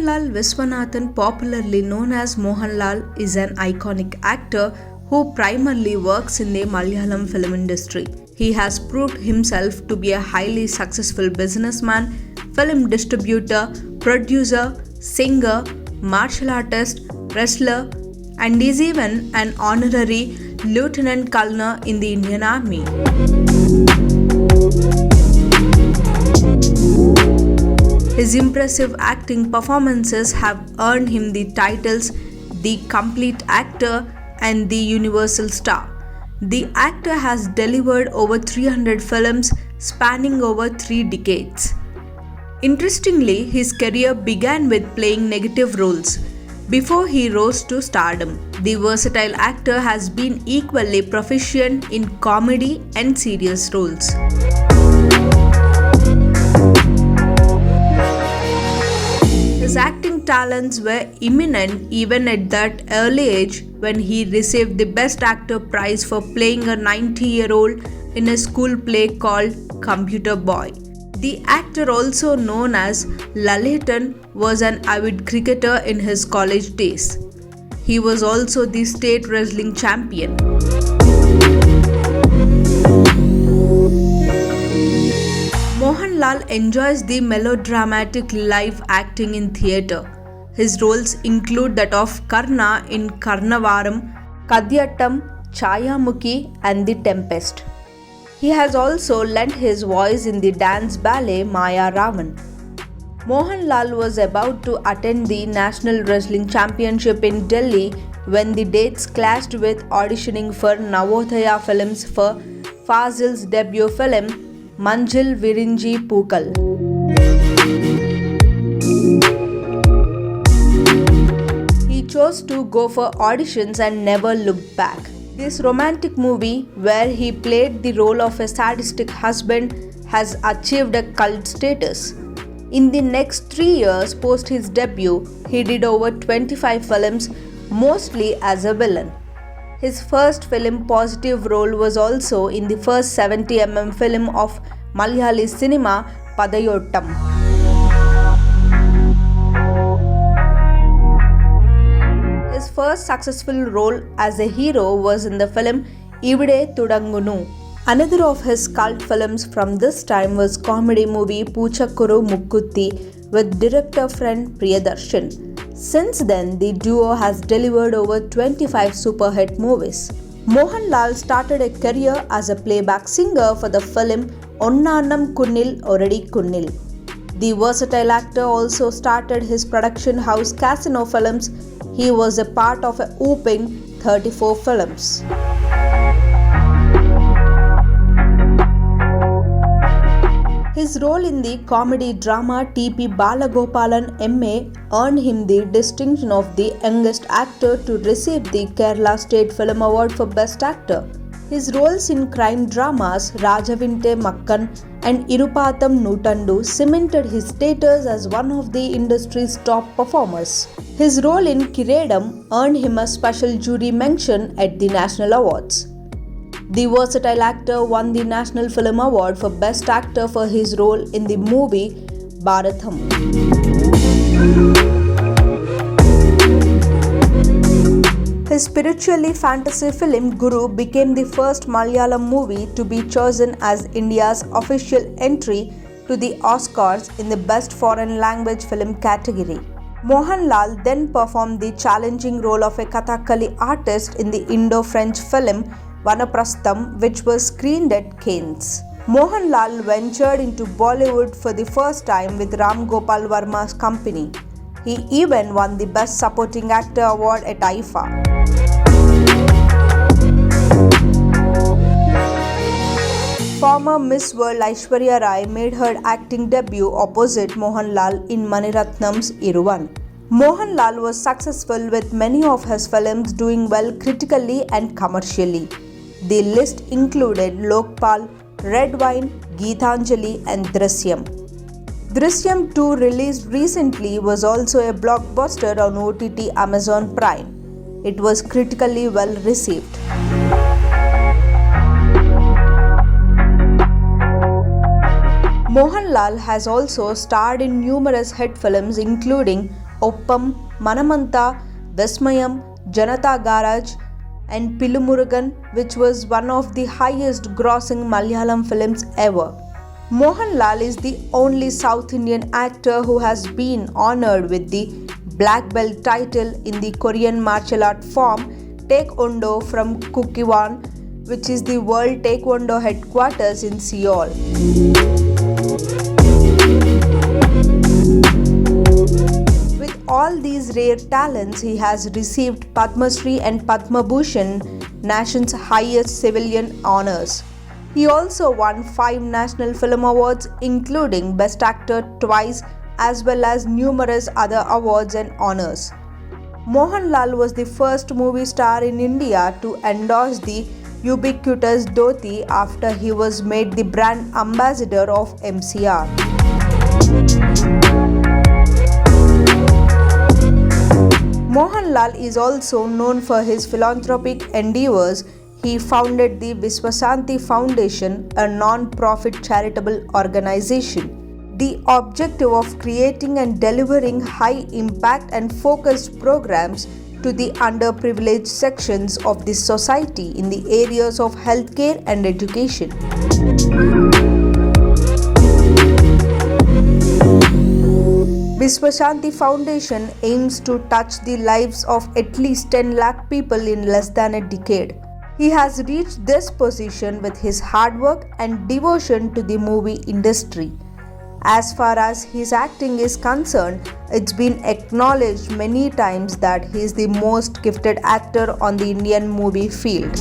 Mohanlal Viswanathan, popularly known as Mohanlal, is an iconic actor who primarily works in the Malayalam film industry. He has proved himself to be a highly successful businessman, film distributor, producer, singer, martial artist, wrestler, and is even an honorary lieutenant colonel in the Indian Army. His impressive acting performances have earned him the titles The Complete Actor and The Universal Star. The actor has delivered over 300 films spanning over 3 decades. Interestingly, his career began with playing negative roles before he rose to stardom. The versatile actor has been equally proficient in comedy and serious roles. His acting talents were imminent even at that early age when he received the Best Actor prize for playing a 90-year-old in a school play called Computer Boy. The actor, also known as Lalitan, was an avid cricketer in his college days. He was also the state wrestling champion. Mohanlal enjoys the melodramatic live acting in theatre. His roles include that of Karna in Karnavaram, Kadiyattam, Chayamukhi, and The Tempest. He has also lent his voice in the dance ballet Maya Ravan. Mohanlal was about to attend the National Wrestling Championship in Delhi when the dates clashed with auditioning for Navodaya Films for Fazil's debut film Manjil Virinji Pookal. He chose to go for auditions and never looked back. This romantic movie, where he played the role of a sadistic husband, has achieved a cult status. In the next 3 years post his debut, he did over 25 films, mostly as a villain. His first film positive role was also in the first 70mm film of Malayali cinema, Padayottam. His first successful role as a hero was in the film Ivide Tudangunu. Another of his cult films from this time was comedy movie Poochakuru Mukkutti with director friend Priyadarshan. Since then, the duo has delivered over 25 super hit movies. Mohanlal started a career as a playback singer for the film Onnannam Kunnil Oradi Kunnil. The versatile actor also started his production house Casino Films. He was a part of a whopping 34 films. His role in the comedy drama T.P. Balagopalan M.A. earned him the distinction of the youngest actor to receive the Kerala State Film Award for Best Actor. His roles in crime dramas Rajavinte Makkan and Irupatham Nootandu cemented his status as one of the industry's top performers. His role in Kiredam earned him a special jury mention at the National Awards. The versatile actor won the National Film Award for Best Actor for his role in the movie Bharatham. His spiritually fantasy film Guru became the first Malayalam movie to be chosen as India's official entry to the Oscars in the Best Foreign Language Film category. Mohanlal then performed the challenging role of a Kathakali artist in the Indo-French film Vanaprastham, which was screened at Cannes. Mohanlal ventured into Bollywood for the first time with Ram Gopal Varma's company. He even won the Best Supporting Actor award at IFA. Former Miss World Aishwarya Rai made her acting debut opposite Mohanlal in Maniratnam's Iruvan. Mohanlal was successful with many of his films doing well critically and commercially. The list included Lokpal, Red Wine, Geethanjali and Drishyam. Drishyam 2, released recently, was also a blockbuster on OTT Amazon Prime. It was critically well received. Mohanlal has also starred in numerous hit films including Oppam, Manamanta, Vesmayam, Janata Garage, and Pilumurugan, which was one of the highest grossing Malayalam films ever. Mohanlal is the only South Indian actor who has been honored with the black belt title in the Korean martial art form Taekwondo from Kukkiwon, which is the World Taekwondo headquarters in Seoul. With all these rare talents, he has received Padma Shri and Padma Bhushan, nation's highest civilian honors. He also won 5 National Film Awards, including Best Actor twice, as well as numerous other awards and honors. Mohanlal was the first movie star in India to endorse the ubiquitous dhoti after he was made the brand ambassador of MCR. Mohanlal is also known for his philanthropic endeavors. He founded the Viswasanti Foundation, a non-profit charitable organization. The objective of creating and delivering high-impact and focused programs to the underprivileged sections of the society in the areas of healthcare and education. Viswashanti Foundation aims to touch the lives of at least 10 lakh people in less than a decade. He has reached this position with his hard work and devotion to the movie industry. As far as his acting is concerned, it's been acknowledged many times that he is the most gifted actor on the Indian movie field.